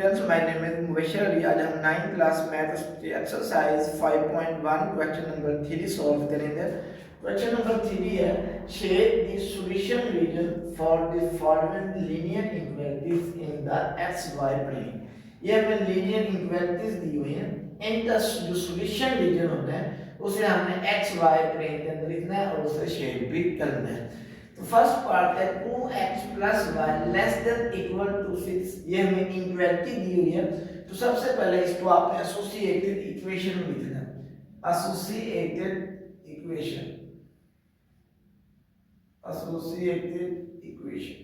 Students, my name is Mubashar Ali. आज हम 9th class maths exercise 5.1 question number 3 solve करेंगे। Question number 3 है shade the solution region for the following linear inequalities in the xy plane. ये हमें linear inequalities दी हुई हैं, इनका जो सॉल्यूशन रीजन होता है उसे हमने xy प्लेन के अंदर लिखना है और उसे शेड भी करना है। तो फर्स्ट पार्ट है 2x plus y less than equal to 6। ये हमें इनइक्वालिटी दी हुई है, तो सबसे पहले इसको आपने एसोसिएटेड इक्वेशन में लिखना है। Associated equation, associated equation.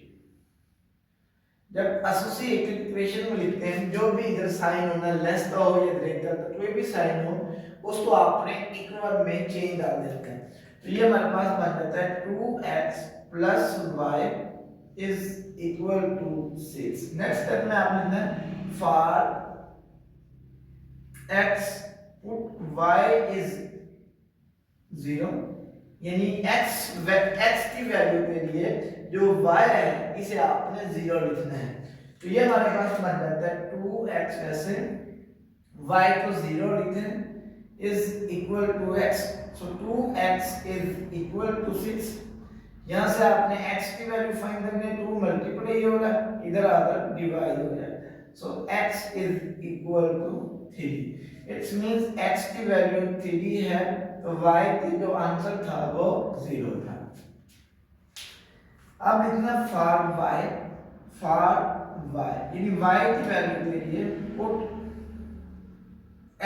जब एसोसिएटेड इक्वेशन में लिखते हैं, जो भी इधर साइन होना लेस का हो या ग्रेटर का कोई भी साइन हो, उसको आपने इक्वल में चेंज डाल देते हैं। तो ये हमारे पास बन जाता है 2x plus y is equal to 6। Next step में आप लिखना है for x put y is 0, यानी x की वैल्यू के लिए जो y है इसे आपने 0 लिखना है। तो ये हमारे पास बन जाता है 2x वैसे y को 0 लिखें is equal to x। So 2x is equal to 6। यहां से आपने x की वैल्यू फाइंड करनी है, 2 मल्टीप्लाई होगा, इधर आकर डिवाइड हो जाएगा। So x is equal to 3। It's means x की वैल्यू 3 है, तो y की जो आंसर था वो 0 था। अब लिखना फॉर y, यानी y की वैल्यू के लिए put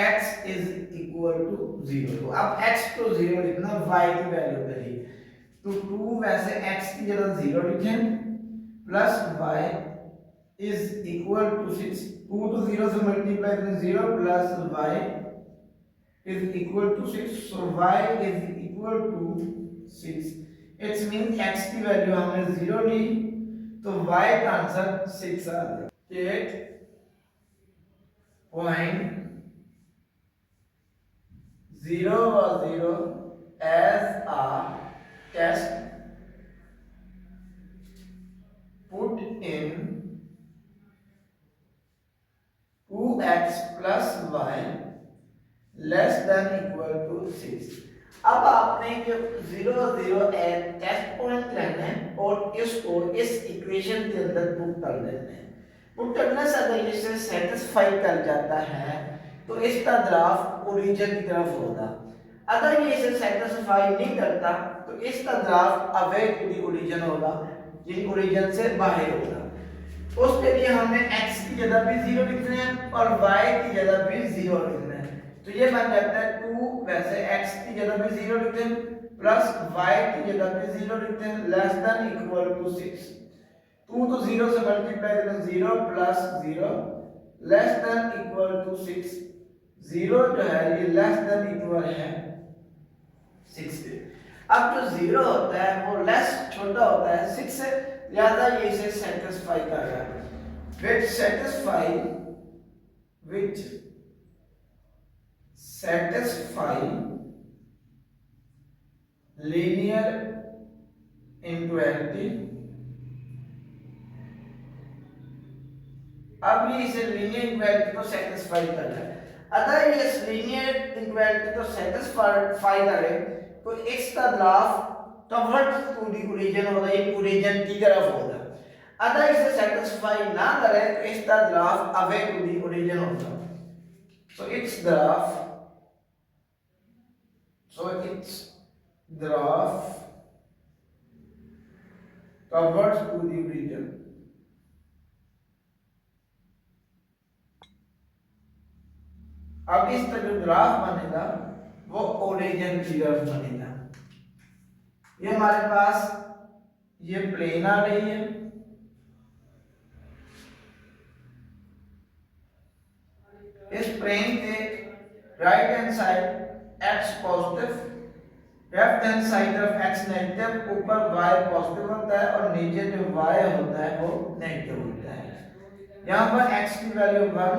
x is equal to 0। तो अब x को 0 लिखना y की वैल्यू के लिए, तो 2 वैसे x की जगह 0 लिखें plus y is equal to 6। 2 तो 0 से मल्टीप्लाई करें, 0 plus y is equal to 6। So y is equal to 6। It's mean x की वैल्यू हमने 0 ली, तो y का आंसर 6 आ गया। 8.0 as a test put in 2x plus y less than equal to 6। अब आपने जो 0 टेस्ट पॉइंट लेना है और इसको इस इक्वेशन के अंदर पुट कर देना है। पुट करने से अगर इसे सेटिस्फाई कर जाता है तो इसका ग्राफ ओरिजिन की तरफ होगा। अगर ये इसे सेटिस्फाई नहीं करता तो इसका graph away to the origin होगा, यानी ओरिजिन से बाहर होगा। उसके लिए हमें x की जगह भी 0 लिखना है और y की जगह भी 0 लिखना है। तो ये बन जाता है 2 वैसे x की जगह भी 0 लिखते हैं प्लस y की जगह भी 0 लिखते हैं लेस देन इक्वल टू 6। 2 तो 0 से मल्टीप्लाई करें, 0 plus 0 less than equal to 6। 0 जो है ये लेस देन इक्वल है 6 के। अब जो 0 होता है वो लेस छोटा होता है 6 से, ज्यादा ये इसे सेटिस्फाई कर रहा है। which satisfy linear inequality। अब ये इसे लीनियर इक्वालिटी को सेटिस्फाई कर रहा है। अगर ये इस लीनियर इक्वालिटी को सेटिस्फाई करे तो इसका graph towards to the origin होगा, ये ओरिजिन की तरफ होगा। अगर इसे सेटिस्फाई ना करे तो इसका graph away to the origin होगा। So it's graph towards to the origin. अब इसका जो ग्राफ बनेगा वो ओरिजिन की तरफ बनेगा। ये हमारे पास ये प्लेन आ रही है, इस प्लेन के right hand side x positive, left hand side तरफ x नेगेटिव, ऊपर y पॉजिटिव होता है और नीचे जो y होता है वो नेगेटिव होता है। यहाँ पर x की वैल्यू 1,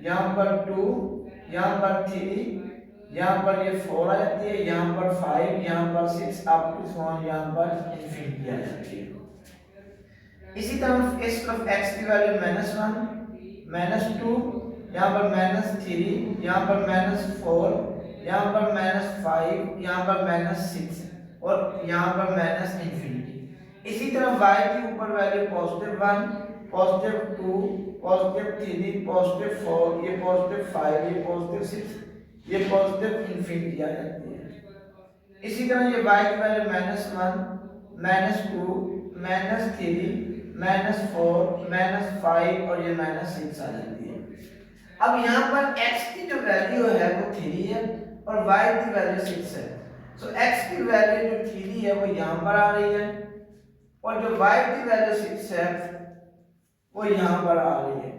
यहाँ पर 2, यहाँ पर 3, यहाँ पर ये 4 आ जाती है, यहाँ पर 5, यहाँ पर 6 अप टू सो यहाँ पर इंफिनिटी आ जाती है। इसी तरह इस तरफ x की वैल्यू -1, -2, यहाँ पर -3, यहाँ पर -4, यहाँ पर -5, यहाँ पर -6 और यहाँ पर ∞। इसी तरह y की ऊपर वैल्यू +1, +2, +3, +4, ये +5, ये +6, ये ∞ आ जाती है। इसी तरह ये y की वैल्यू -1, -2, -3, -4, और ये -6 आ जाती है। अब यहाँ पर x की जो वैल्यू है वो 3 है और y की वैल्यू 6 है। सो x की वैल्यू जो 3 है वो यहाँ पर आ रही है और जो y की वैल्यू 6 है वो यहाँ पर आ रही है।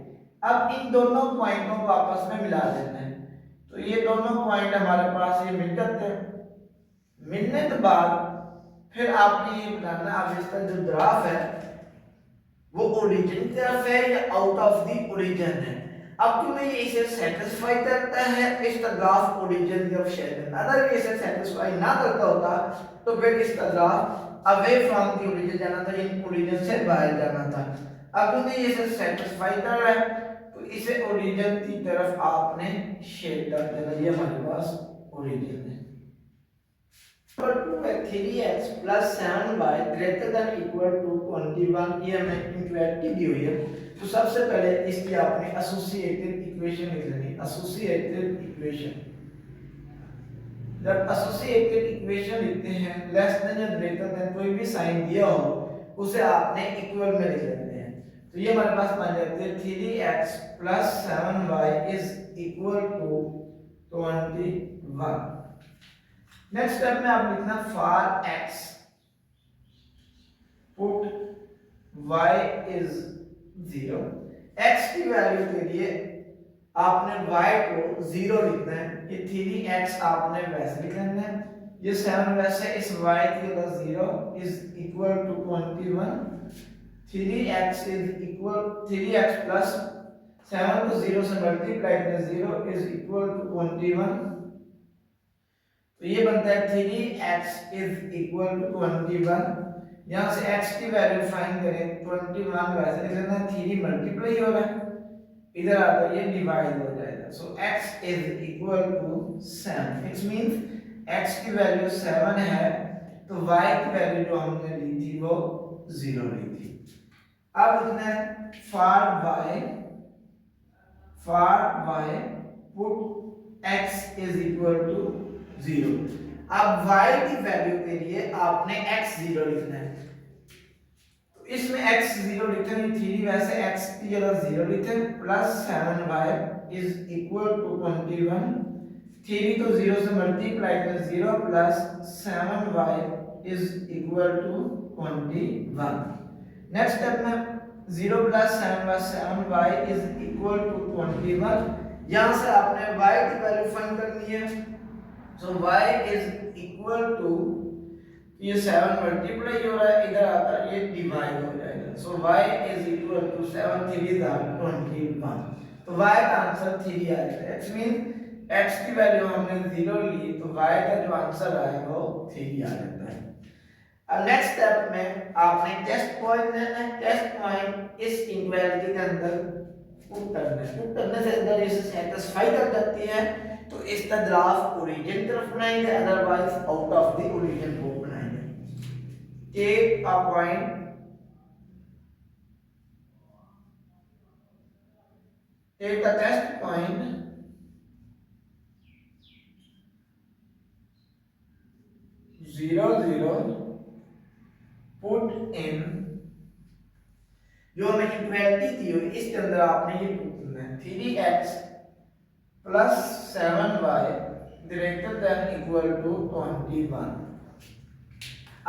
अब इन दोनों पॉइंटों को आपस में मिला देना है। तो ये दोनों पॉइंट हमारे पास ये मिल जाते हैं। मिलने के बाद फिर आपने ये बताना अब इसका जो ग्राफ है वो ओरिजिन की तरफ है या आउट ऑफ द ओरिजिन है। अब क्योंकि ये इसे सेटिस्फाई करता है इसका ग्राफ ओरिजिन की तरफ शेयर करना। अगर ये इसे सेटिस्फाई ना करता होता तो फिर इसका graph away from the origin जाना था, यानी ओरिजिन से बाहर जाना था। अब क्योंकि ये इसे सेटिस्फाई कर रहा है तो इसे ओरिजिन की तरफ आपने शेयर कर देना। ये हमारे पास ओरिजिन है। नंबर 2 है 3x + 7y > 21, ये हमें इक्वेलिटी दी हुई है। तो सबसे पहले इसकी आपने एसोसिएटेड इक्वेशन लिख लेनी। एसोसिएटेड इक्वेशन, जब एसोसिएटेड इक्वेशन लिखते हैं लेस देन या ग्रेटर देन कोई भी साइन दिया हो उसे आपने इक्वल में लिख लेते हैं। तो ये हमारे पास मान लेते हैं 3x + 7y = 21। नेक्स्ट स्टेप में आप लिखना for x put y is 0। x की वैल्यू के लिए आपने y को 0 लिखना है। ये 3x आपने वैसे लिख लेना है, ये 7 वैसे, इस y की जगह 0 is equal to 21। 3x is equal 3x plus 7 को 0 से मल्टीप्लाई करें 0 इज इक्वल टू 21। तो ये बनता है 3x इज इक्वल टू 21। यहां से x की वैल्यू फाइंड करें 21 वैसे लिख लेना, 3 मल्टीप्लाई हो रहा है इधर आता ये डिवाइड हो जाएगा। So x is equal to 7। It's means x की वैल्यू 7 है तो y की वैल्यू जो हमने ली थी वो 0 ली थी। अब लिखना है for y put x is equal to 0। अब y की वैल्यू के लिए आपने x 0 लिखना है। तो इसमें x 0 लिखे नहीं, 3 वैसे x की जगह 0 लिखे plus 7y is equal to 21। 3 को 0 से मल्टीप्लाई करें 0 plus 7y is equal to 21। Next step में 0 plus 7y is equal to 21। यहां से आपने y की वैल्यू फाइंड करनी है। So y is equal to, ये 7 मल्टीप्लाई हो रहा है इधर आता ये डिवाइड हो जाएगा। So y is equal to 7 3 21। तो y का आंसर 3 आएगा। इट्स मीन x की वैल्यू हमने 0 ली तो y का जो आंसर आएगा वो 3 आ जाता है। अब नेक्स्ट स्टेप में आपने टेस्ट पॉइंट लेना है। टेस्ट पॉइंट इस इक्वेलिटी के अंदर पुट करना है। पुट करने से अंदर इसे सेटिस्फाई कर जाती है तो इसका ग्राफ ओरिजिन तरफ बनाएंगे, otherwise out of the origin को बनाएंगे। Take a point, take the test point 0 0 put in, जो हमें इक्वेलिटी दी हुई इसके अंदर आपने ये पुट करना है 3x plus 7y greater than equal to 21।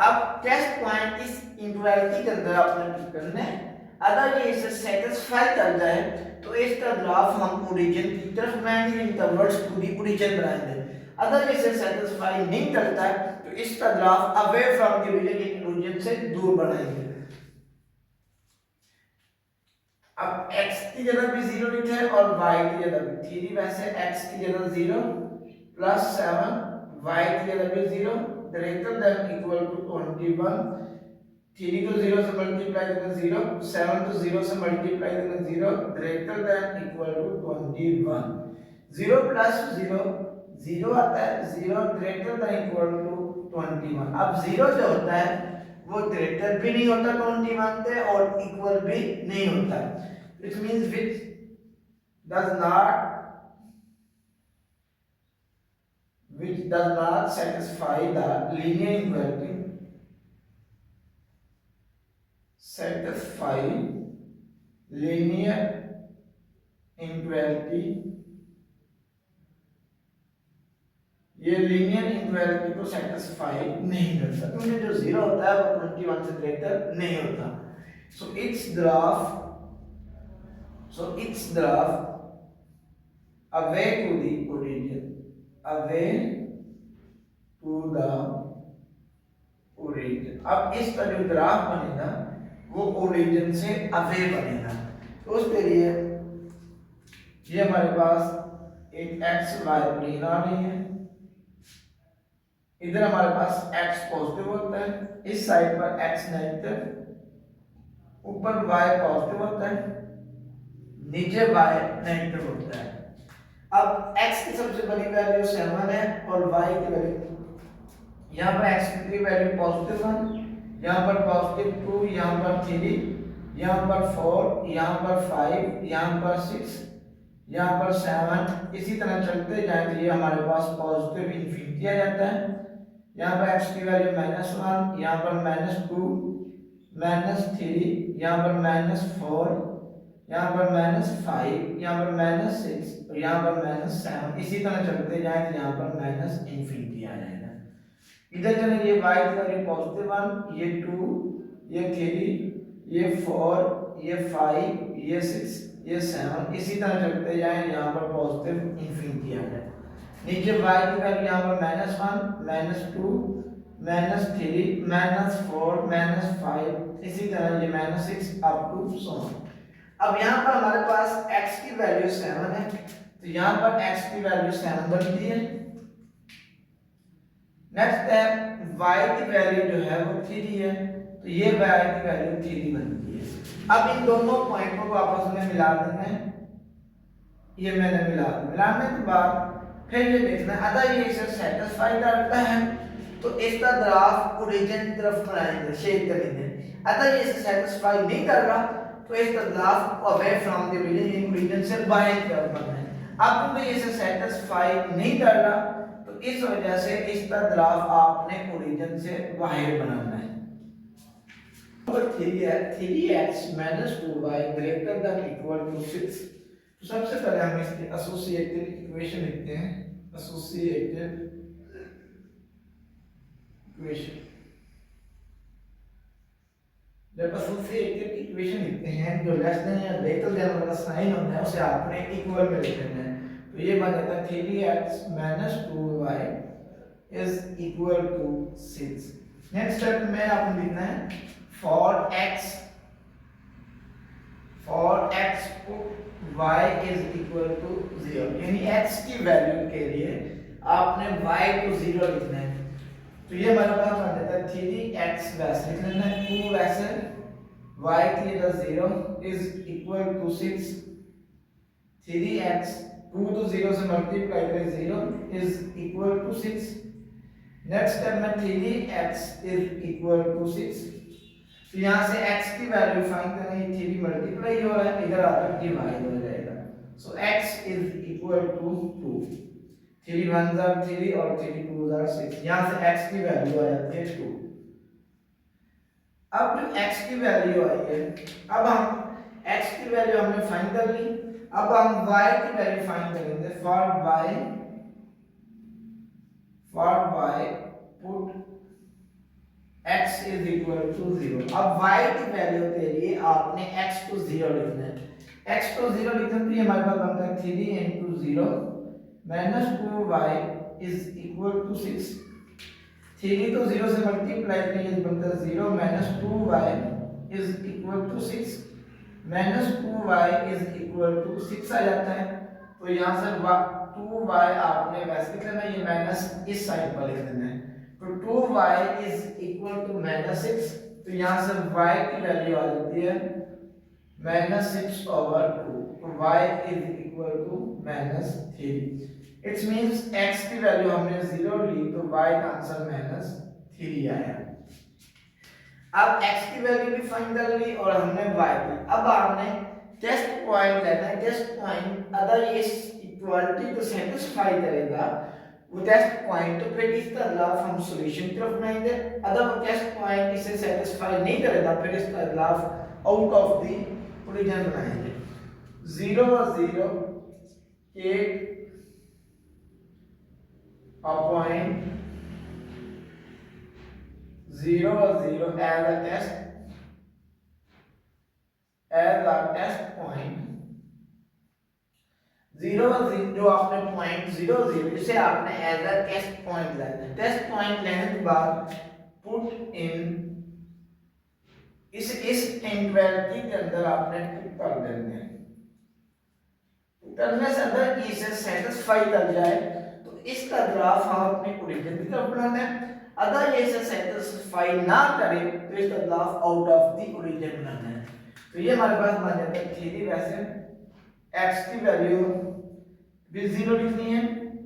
अब टेस्ट पॉइंट इस इक्वालिटी के अंदर आपने पुट करना है। अगर ये इसे सेटिस्फाई कर जाए तो इसका ग्राफ हम ओरिजिन की तरफ बनाएंगे, in the words to the origin बनाएंगे। अगर इसे सेटिस्फाई नहीं करता है तो इसका graph away from the origin से दूर बनाएंगे। अब x की जगह भी 0 लिखे हैं और y की जगह भी 3 वैसे, x की जगह 0 प्लस 7 y की जगह भी 0 ग्रेटर देन इक्वल टू 21। 3 को 0 से मल्टीप्लाई करें 0, 7 को 0 से मल्टीप्लाई करें 0, greater than equal to 21। 0 plus 0 0 आता है, 0 ग्रेटर देन इक्वल टू 21। अब 0 जो होता है वो ग्रेटर भी नहीं होता 21 से और इक्वल भी नहीं होता, which means which does not satisfy the linear equality, satisfy linear inequality, ये लीनियर इनइक्वालिटी को सेटिस्फाई नहीं करता क्योंकि जो 0 होता है वो 21 से ग्रेटर नहीं होता। सो its graph away to the origin, away to the origin। अब इसका जो ग्राफ बनेगा वो ओरिजिन से अवे बनेगा। तो उसके लिए ये हमारे पास एक एक्स वाई प्लेन आ रही है, इधर हमारे पास x पॉजिटिव होता है, इस साइड पर x नेगेटिव, ऊपर y पॉजिटिव होता है, नीचे y नेगेटिव होता है। अब x की सबसे बड़ी वैल्यू 7 है और y की वैल्यू, यहाँ पर x की वैल्यू पॉजिटिव 1, यहाँ पर पॉजिटिव 2, यहाँ पर 3, यहाँ पर 4, यहाँ पर 5, यहाँ पर 6, यहाँ पर 7, इसी तरह चलते जाए तो ये हमारे पास पॉजिटिव इन्फिनिटी आ जाता है। यहाँ पर x की वैल्यू -1, यहाँ पर -2, -3, यहाँ पर -4, यहाँ पर -5, यहाँ पर -6 और यहाँ पर -7, इसी तरह चलते जाए तो यहाँ पर इन्फिनिटी आ जाएगा। इधर चले ये y की वैल्यू पॉजिटिव 1, ये 2, ये 3, ये 4, ये 5, ये 6, ये 7, इसी तरह चलते जाए यहाँ पर पॉजिटिव इन्फिनिटी आ जाए। नीचे y की वैल्यू यहाँ पर -1, -2, -3, -4, -5, इसी तरह ये -6 अप टू so on। अब यहाँ पर हमारे पास x की वैल्यू 7 है, तो यहाँ पर x की वैल्यू 7 बनती है। नेक्स्ट है y की वैल्यू जो है वो 3 है, तो ये y की वैल्यू 3 बनती है। अब इन दोनों पॉइंटों को आपस में मिला देना है, ये मैंने मिलाने के बाद फिर ये देखना है अगर ये इसे सेटिस्फाई करता है तो इसका ग्राफ ओरिजिन की तरफ बनाएंगे, शेप करेंगे। अगर ये इसे सेटिस्फाई नहीं कर रहा तो इसका graph away from the origin से बाहर की तरफ बनाना है। अब क्योंकि इसे सेटिस्फाई नहीं कर रहा तो इस वजह से इसका ग्राफ आपने ओरिजिन से बाहर बनाना है। नंबर 3 है 3x - 2y greater than equal to 6। तो सबसे पहले हम इसकी एसोसिएटेड इक्वेशन लिखते हैं, एसोसिएटेड इक्वेशन। जब एसोसिएटेड इक्वेशन लिखते हैं जो लेस देन या ग्रेटर देन वाला साइन होता है उसे आपने इक्वल में लिख देना है। तो ये बन जाता है 3x - 2y is equal to 6। Next step में आपने लिखना है for x put y is equal to 0, यानी x की वैल्यू के लिए आपने y को 0 लिखना है। तो ये हमारे पास बन जाता है 3x वैसे लिख लेना है, 2 वैसे, y की जगह 0 इज इक्वल टू 6, 3x 2 तो 0 से मल्टीप्लाई करें 0 is equal to 6। Next step में 3x इज इक्वल टू 6। तो यहाँ से x की वैल्यू फाइंड करनी है, 3 मल्टीप्लाई हो रहा है, इधर आकर डिवाइड हो जाएगा। So x is equal to 2, 3 1 are 3 और 3 2 are 6। यहाँ से x की वैल्यू आ जाती है 2। अब जो x की वैल्यू आई है, अब हम x की वैल्यू हमने फाइंड कर ली, अब हम y की वैल्यू फाइंड करेंगे। for y put x is equal to 0। अब y की वैल्यू के लिए आपने x को 0 लिखना है। x को 0 लिखने तो ये हमारे पास बनता है 3 into 0 minus 2y is equal to 6। 3 तो 0 से मल्टीप्लाई करें ये बनता है 0 minus 2y is equal to 6 minus 2y is equal to 6 आ जाता है। तो यहाँ से 2y आपने वैसे लिख लेना, ये माइनस इस साइड पर लिख देना है। तो 2y is equal to -6, तो यहाँ से y की वैल्यू आ जाती है -6/2, तो y is equal to -3। It's means x की वैल्यू हमने 0 ली तो y का आंसर -3 आया। अब x की वैल्यू भी फाइंड कर ली और हमने y की। अब आपने टेस्ट पॉइंट लेना है। टेस्ट पॉइंट अगर इस इक्वालिटी को सेटिस्फाई करेगा वो टेस्ट पॉइंट, तो फिर इसका ग्राफ हम सॉल्यूशन की तरफ बनाएंगे। अगर वो टेस्ट पॉइंट इसे सेटिस्फाई नहीं करेगा फिर इसका graph out of the origin बनाएंगे। 0 0 8 a point 0 0 as a test point 0 जो आपने पॉइंट 0 0 इसे आपने एज अ टेस्ट पॉइंट लेना है। टेस्ट पॉइंट लेने के बाद पुट इन इस इनइक्वालिटी के अंदर आपने पुट कर देना है। करने से अगर इसे सेटिस्फाई कर जाए तो इसका ग्राफ हम अपने ओरिजिन की तरफ बनाना है। अगर ये इसे सेटिस्फाई ना करे तो इसका graph out of the origin बनाना है। तो ये हमारे पास बन जाता है थ्योरी। वैसे x की वैल्यू भी 0 लिखनी है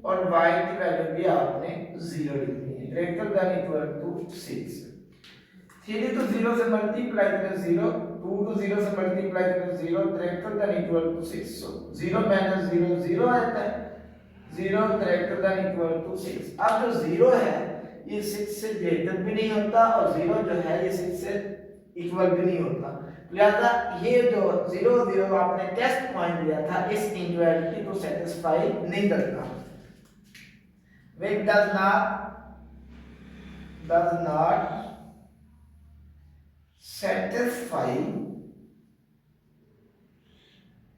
और y की वैल्यू भी आपने 0 लिखनी है, ग्रेटर देन इक्वल टू 6। 3 तो 0 से मल्टीप्लाई करें 0, 2 तो 0 से मल्टीप्लाई करें 0, greater than equal to 6। So 0 minus 0 0 आता है, 0 ग्रेटर देन इक्वल टू 6। अब जो 0 है ये 6 से ग्रेटर भी नहीं होता और 0 जो है ये 6 से इक्वल भी नहीं होता। लिहाजा ये जो 0 0 आपने टेस्ट पॉइंट लिया था इस इनइक्वालिटी को सेटिस्फाई नहीं करता। Which does not satisfy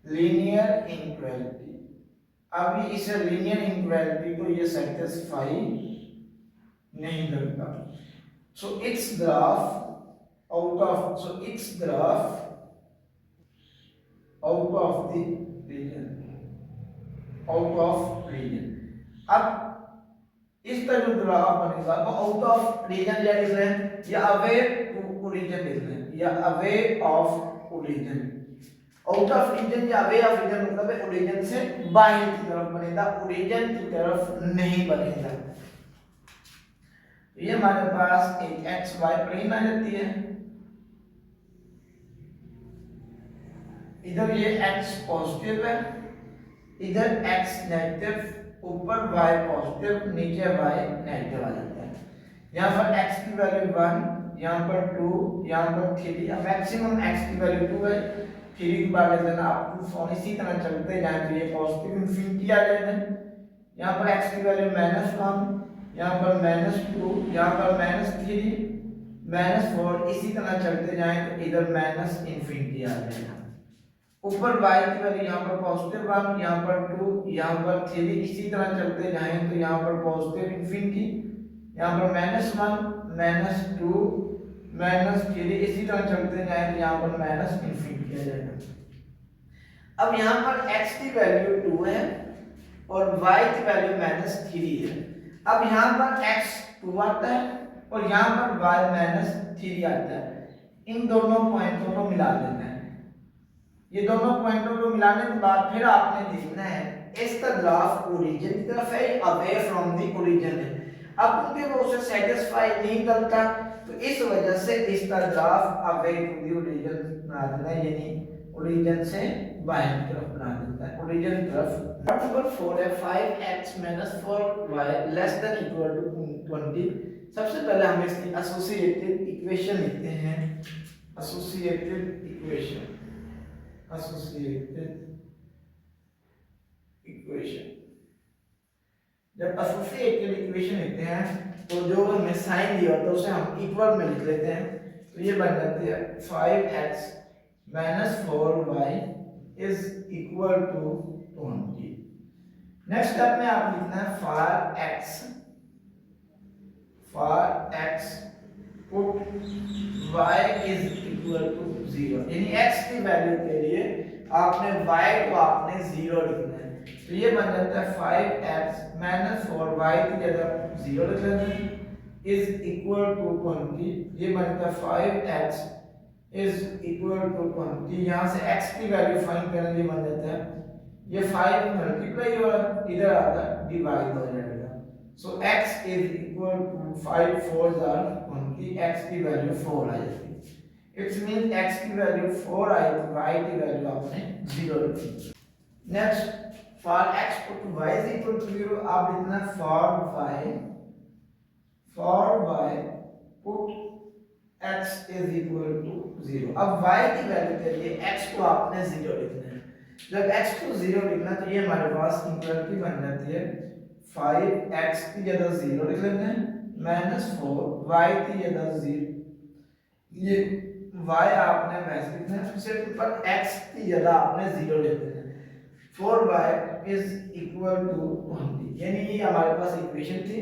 linear inequality। अभी इस linear inequality को ये satisfy नहीं करता। So its graph out of the region। अब इसका जो ग्राफ बनेगा वो आउट ऑफ रीजन या लिख रहे हैं या अवे टू ओरिजिन लिख रहे हैं या away of origin. Out of region या अवे ऑफ रीजन मतलब है ओरिजिन से बाहर की तरफ बनेगा, ओरिजिन की तरफ नहीं बनेगा। ये हमारे पास एक एक्स वाई प्लेन आ जाती है। इधर ये x पॉजिटिव है, इधर x नेगेटिव, ऊपर y पॉजिटिव, नीचे y नेगेटिव आ जाता है। यहाँ पर x की वैल्यू 1, यहाँ पर 2, यहाँ पर 3। अब मैक्सिमम x की वैल्यू 2 है, 3 की बात लेना आप 2 फोन इसी तरह चलते जाए तो ये पॉजिटिव इंफिनिटी आ जाएगा। यहाँ पर x की वैल्यू -1, यहाँ पर -2, यहाँ पर -3, -4, इसी तरह चलते जाएं तो इधर माइनस इंफिनिटी आ जाएगा। ऊपर y की वैल्यू यहाँ पर पॉजिटिव 1, यहाँ पर 2, यहाँ पर 3, इसी तरह चलते जाएं तो यहाँ पर पॉजिटिव इंफिनिटी, यहाँ पर -1, -2, -3, इसी तरह चलते जाएं तो यहाँ पर माइनस इंफिनिटी आ जाएगा। अब यहाँ पर x की वैल्यू 2 है और y की वैल्यू -3 है। अब यहाँ पर x 2 आता है और यहाँ पर y -3 आता है। इन दोनों पॉइंटों को मिला देना है। ये दोनों पॉइंटों को मिलाने के बाद फिर आपने देखना है इसका ग्राफ ओरिजिन की तरफ है, अवे फ्रॉम द ओरिजिन है। अब क्योंकि वो उसे सेटिस्फाई नहीं करता तो इस वजह से इसका graph away to the origin बना देना है, यानी ओरिजिन से बाहर की तरफ बना देता है, ओरिजिन की तरफ। नंबर 4 है 5x - 4y < 20। सबसे पहले हम इसकी एसोसिएटेड इक्वेशन लिखते हैं। एसोसिएटेड इक्वेशन जब एसोसिएटेड इक्वेशन लिखते हैं तो जो हमें साइन दिया होता है उसे हम इक्वल में लिख लेते हैं। तो ये बन जाती है 5x - 4y is equal to 20। Next step में आप लिखना है for x put y is equal to 0, यानी x की वैल्यू के लिए आपने y को आपने 0 लिखना है। तो ये बन जाता है 5x - 4y की जगह 0 लिख लेते हैं। इज इक्वल टू 20, ये बनता है 5x इज इक्वल टू 20। यहाँ से x की वैल्यू फाइंड करने के बन जाता है, ये 5 मल्टीप्लाई हो रहा है, इधर आता है डिवाइड हो जाएगा। So x is equal to 5 4 जार 20, x की वैल्यू 4 आ जाती है। इट्स मीन x की वैल्यू 4 आई तो y की वैल्यू आपने 0 रखी। Next for x put y is equal to 0, आप लिखना for y put x is equal to 0। अब y की वैल्यू के लिए x को आपने 0 लिखना है। जब x को 0 लिखना तो ये हमारे पास इक्वलिटी बन जाती है 5x की जगह 0 लिख लेते हैं माइनस 4 y की जगह 0, ये y आपने वैसे लिखना है, सिर्फ ऊपर x की जगह आपने 0 लिख देना है। 4y इज इक्वल टू 20, यानी ये हमारे पास इक्वेशन थी।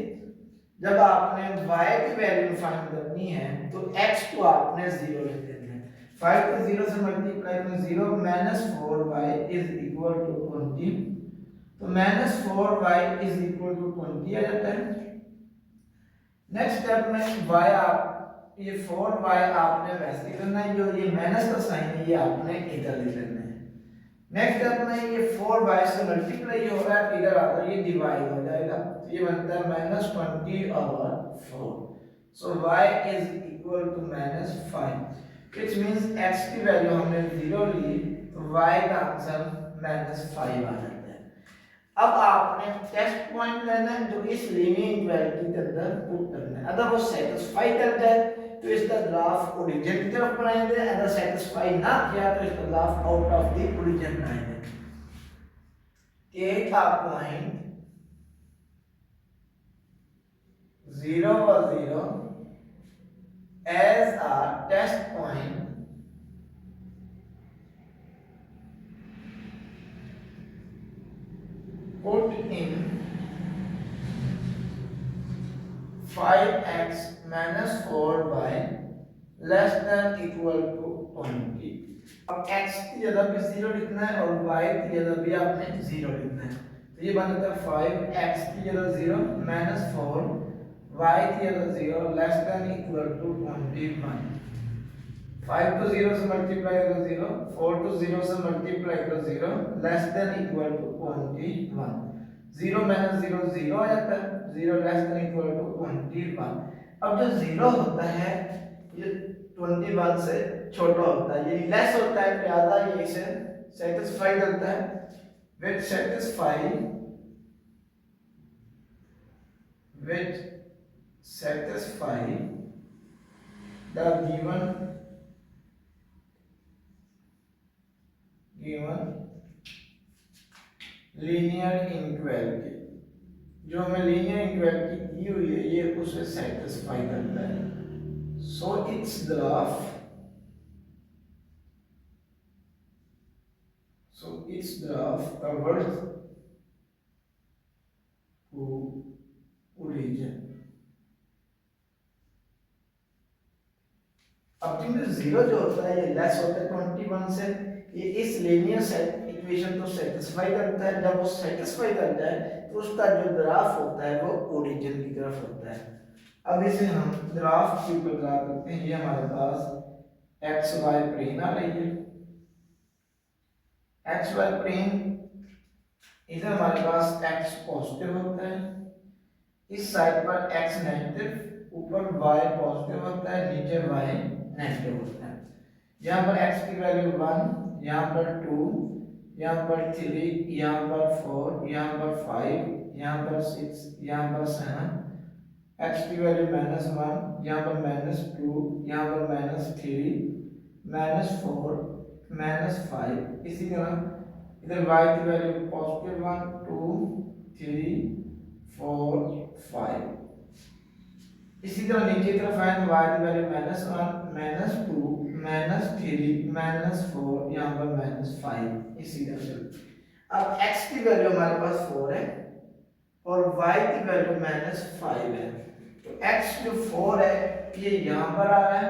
जब आपने y की वैल्यू फाइंड करनी है तो x को आपने 0 लिख देना है। 5 को 0 से मल्टीप्लाई करें 0 minus 4y is equal to 20, तो minus 4y is equal to 20 आ जाता है। नेक्स्ट स्टेप में y आप ये 4y आपने वैसे करना है, जो ये माइनस का साइन है ये आपने इधर लिख लेना है। नेक्स्ट स्टेप में ये 4y से मल्टीप्लाई हो रहा है, इधर आता है ये डिवाइड हो जाएगा, ये बनता है minus 20 over 4। So y is equal to minus 5, which means x की वैल्यू हमने 0 ली तो y का आंसर माइनस 5 आ जाता है। अब आपने टेस्ट पॉइंट लेना है जो इस लीनियर इक्वालिटी के अंदर पुट करना है। अगर वो सेटिस्फाई कर जाए तो इसका ग्राफ ओरिजिन की तरफ बनाएंगे, अगर सेटिस्फाई ना किया तो इसका graph out of the origin बनाएंगे। टेक अ पॉइंट 0 और 0 as a test point put in 5x minus 4y less than equal to 20। अब x की जगह पे 0 लिखना है और y की जगह भी आपने 0 लिखना है, तो ये बन जाता है 5x की जगह 0 minus 4 y की जगह 0 less than equal to 21। 5 to 0 से मल्टीप्लाई करो 0, 4 to 0 से मल्टीप्लाई करो 0 less than equal to 21। 0 minus 0 0 आ जाता है, 0 लेस देन इक्वल टू 21। अब जो 0 होता है ये 21 से छोटा होता है, ये लेस होता है ज्यादा, ये इसे सेटिस्फाई करता है विच satisfy the given linear inequality, जो हमें लीनियर इनइक्वालिटी दी हुई है ये उसे सेटिस्फाई करता है। So it's graph covers to origin. अब क्योंकि 0 जो होता है ये लेस होता है 21 से, ये इस लीनियर इक्वेशन को सेटिस्फाई करता है। जब वो सेटिस्फाई करता है तो उसका जो ग्राफ होता है वो ओरिजिन की तरफ होता है। अब इसे हम ग्राफ के ऊपर ड्रा करते हैं। ये हमारे पास एक्स वाई प्लेन आ रही है, एक्स वाई प्लेन, इधर हमारे पास एक्स पॉजिटिव होता है, इस साइड पर एक्स नेगेटिव, ऊपर वाई पॉजिटिव होता है, नीचे वाई नेगेटिव होता है। यहाँ पर x की वैल्यू 1, यहाँ पर 2, यहाँ पर 3, यहाँ पर 4, यहाँ पर 5, यहाँ पर 6, यहाँ पर 7, x की वैल्यू -1, यहाँ पर -2, यहाँ पर -3, -4, -5। इसी तरह इधर y की वैल्यू पॉजिटिव 1, 2, 3, 4, 5। इसी तरह नीचे की तरफ आए तो y की वैल्यू -1, -2, -3, -4, यहाँ पर -5। इसी तरह से अब x की वैल्यू हमारे पास 4 है और y की वैल्यू -5 है, तो x जो 4 है ये यहाँ पर आ रहा है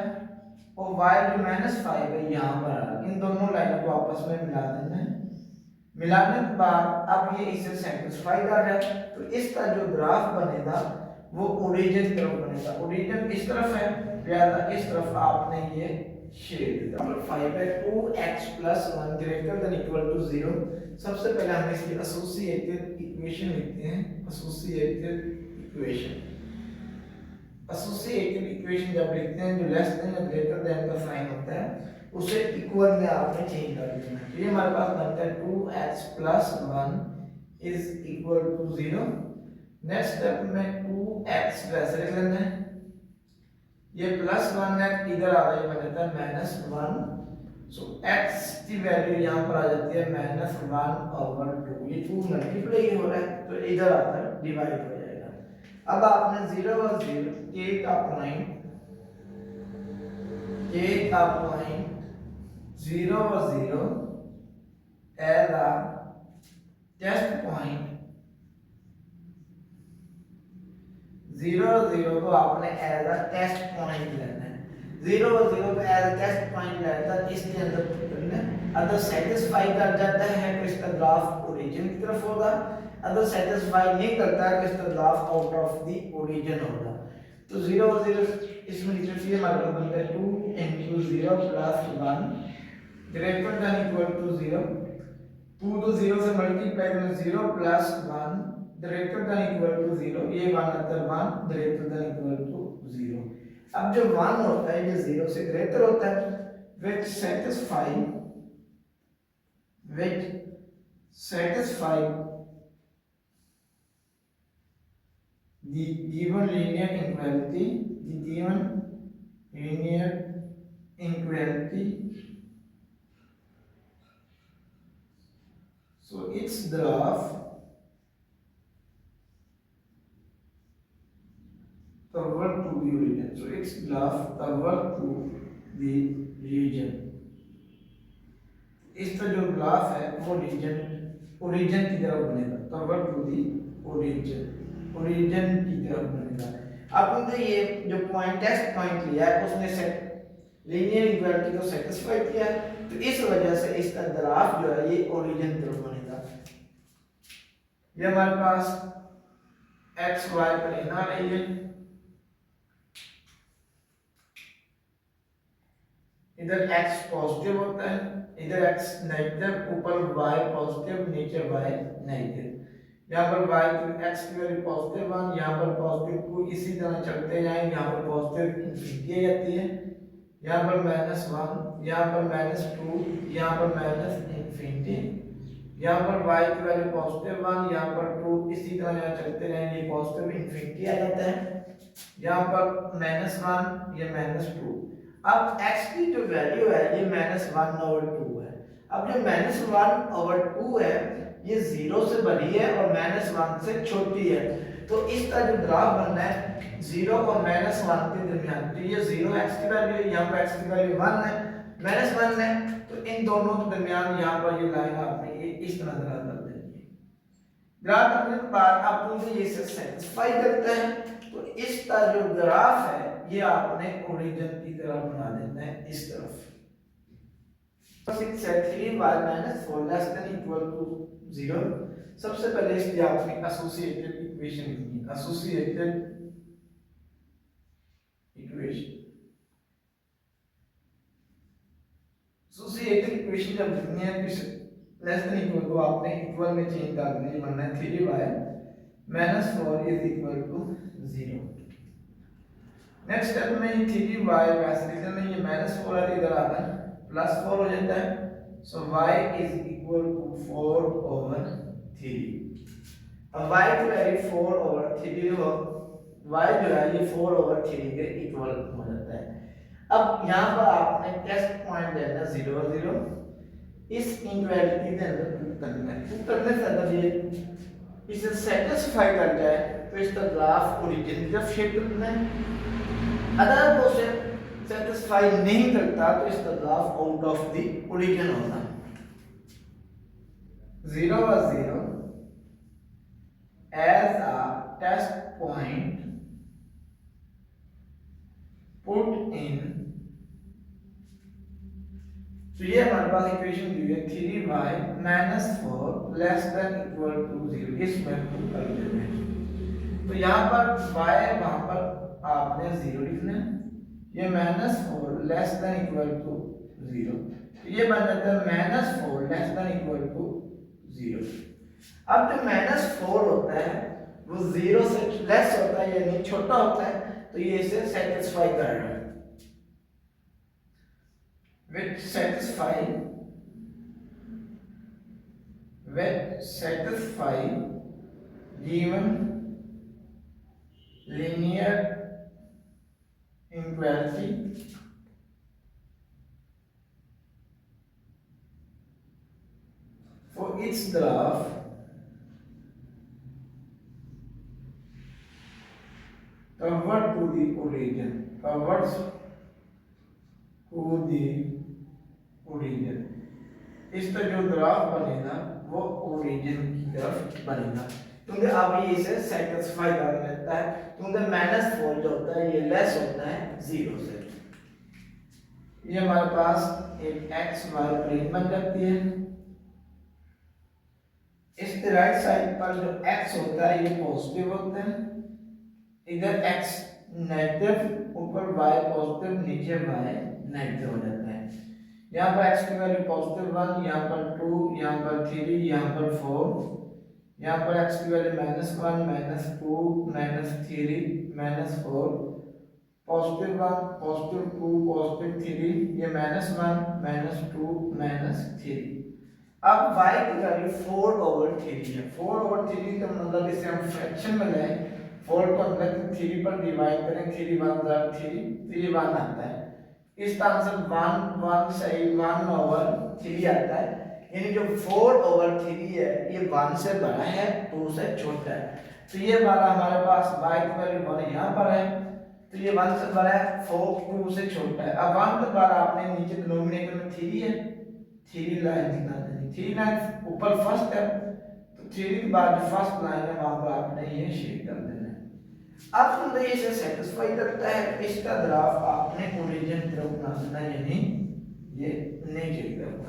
और y जो -5 है यहाँ पर आ रहा है। इन दोनों लाइनों को आपस में मिला देना है। मिलाने के बाद अब ये इसे सेटिस्फाई कर रहा है, तो इसका जो ग्राफ बनेगा वो ओरिजिन की तरफ बनेगा। ओरिजिन इस तरफ है, लिहाजा इस तरफ आपने ये शेड नंबर 5 है 2x + 1 greater than equal to 0। सबसे पहले हम इसकी एसोसिएटेड इक्वेशन लिखते हैं। एसोसिएटेड इक्वेशन जब लिखते हैं जो लेस देन या ग्रेटर देन का साइन होता है उसे इक्वल में आपने चेंज कर देना है। तो ये हमारे पास बनता है 2x + 1 is equal to 0। Next step में 2x वैसे लिख लेना है, ये +1 है इधर आ गया बन जाता है -1। सो x की वैल्यू यहाँ पर आ जाती है -1/2। ये 2 मल्टीप्लाई हो रहा है तो इधर आकर डिवाइड हो जाएगा। अब आपने 0 और 0 k का पॉइंट 0 और 0 एज अ टेस्ट पॉइंट। 0 और 0 को आपने एज अ टेस्ट पॉइंट लेना है। 0 और 0 को एज अ टेस्ट पॉइंट लेना है, इसके अंदर अगर सेटिस्फाई कर जाता है तो इसका ग्राफ ओरिजिन की तरफ होगा, अगर सेटिस्फाई नहीं करता है तो इसका graph out of the origin होगा। तो 0 और 0 इसमें लिख लीजिए, हमारे पास बनता है 2 × 0 + 1 ग्रेटर देन इक्वल टू 0। 2 तो 0 से मल्टीप्लाई करना 0 + 1 ग्रेटर देन इक्वल टू 0। ये 1 आता है 1 ग्रेटर देन इक्वल टू 0। अब जो 1 होता है ये 0 से ग्रेटर होता है which satisfy the given linear inequality, so its graph toward to the region, so its graph toward to the region। इसका जो ग्राफ है वो ओरिजिन की तरफ बनेगा, toward to the ओरिजिन की तरफ बनेगा। अब हमने ये जो पॉइंट टेस्ट पॉइंट लिया है उसने सेट लीनियर इक्वालिटी को सेटिस्फाई किया, तो इस वजह से इसका ग्राफ जो है ये ओरिजिन की तरफ बनेगा। ये हमारे पास x y प्लेन आ रही है, इधर x पॉजिटिव होता है, इधर x नेगेटिव, ऊपर y पॉजिटिव, नीचे y नेगेटिव। यहाँ पर y की x की वैल्यू पॉजिटिव 1, यहाँ पर पॉजिटिव 2, इसी तरह चलते जाएंगे। यहाँ पर पॉजिटिव इंफिनिटी आ जाती है, यहाँ पर -1, यहाँ पर -2, यहाँ पर -इंफिनिटी, यहाँ पर y की वैल्यू पॉजिटिव 1, यहाँ पर 2, इसी तरह यहाँ चलते रहेंगे, पॉजिटिव इंफिनिटी आ जाता है। यहाँ पर -1, ये -2। अब x की जो वैल्यू है ये -1/2 है। अब जो -1/2 है ये 0 से बड़ी है और -1 से छोटी है, तो इसका जो ग्राफ बनना है 0 और -1 के दरमियान। तो ये 0 x की वैल्यू है, यहाँ पर x की वैल्यू 1 है, -1 है, तो इन दोनों के दरमियान यहाँ पर ये लाइन आपने ये इस तरह ड्रा कर देनी है। ड्रा करने के बाद अब मुझे ये सेटिस्फाई करता है, तो इसका जो ग्राफ है ये आपने ओरिजिन की तरफ बना देना है, इस तरफ। 6 है 3y - 4 less than equal to 0। सबसे पहले इसकी आपने एसोसिएटेड इक्वेशन लिखनी है। एसोसिएटेड इक्वेशन जब लिखनी है तो लेस देन इक्वल टू आपने इक्वल में चेंज कर देना है, बनना है 3y - 4 is equal to 0। Next step में 3y वैसे लिखना है, ये -4 है इधर आता है +4 हो जाता है, सो y इज इक्वल टू 4/3। अब y की वैल्यू 4/3 हो, y जो है ये 4/3 के इक्वल हो जाता है। अब यहाँ पर आपने टेस्ट पॉइंट लेना है 0 और 0, इस इनइक्वालिटी के अंदर पुट करना है। पुट करने से अगर ये इसे सेटिस्फाई कर जाए तो इसका ग्राफ ओरिजिन की तरफ शिफ्ट करना है, अगर वो उसे सेटिस्फाई नहीं करता तो इसका graph out of the origin होता है। 0 और 0 as a test point put in, तो ये हमारे पास इक्वेशन दी है 3y - 4 less than equal to 0, इसमें पुट कर देते हैं। तो यहाँ पर y वहां पर आपने 0 लिखना है, ये -4 लेस देन इक्वल टू 0, तो ये बन जाता है -4 लेस देन इक्वल टू 0। अब जो -4 होता है वो 0 से लेस होता है यानी छोटा होता है, तो ये इसे सेटिस्फाई कर रहा है, which satisfy given linear inequality for its graph convert to the origin, converts to the origin। इसका जो ग्राफ बनेगा वो ओरिजिन की तरफ बनेगा, क्योंकि अब ये इसे सेटिस्फाई कर लेता है, क्योंकि -4 जो होता है ये लेस होता है 0 से। ये हमारे पास एक एक्स वाई प्लेन बन जाती है। इस राइट साइड पर जो x होता है ये पॉजिटिव होता है, इधर x नेगेटिव, ऊपर y पॉजिटिव, नीचे y नेगेटिव हो जाता है। यहाँ पर x की वैल्यू पॉजिटिव 1, यहाँ पर 2, यहाँ पर 3, यहाँ पर 4, यहाँ पर x की वैल्यू -1, -2, -3, -4, +1, +2, +3, ये -1, -2, -3। अब y की वैल्यू 4/3 है। 4/3 का मतलब इसे हम फ्रैक्शन में लें, 4 को हम 3 पर डिवाइड करें, 3 1 3, तो ये 1 आता है। इसका आंसर 1 सही 1/3 आता है, यानी जो 4/3 है ये 1 से बड़ा है, 2 से छोटा है। तो ये वाला हमारे पास y की वैल्यू 1 यहाँ पर है, तो ये 1 से बड़ा है, 4 2 से छोटा है। अब 1 के बाद आपने नीचे डिनोमिनेटर में 3 है, 3 लाइन दिखा देनी, 3 लाइन ऊपर फर्स्ट है, तो 3 के बाद जो फर्स्ट लाइन है वहां पर आपने ये शेड कर देना है। अब तुमने इसे सेटिस्फाई करता है, इसका ग्राफ आपने ओरिजिन की तरफ बना देना, यानी ये नीचे की तरफ।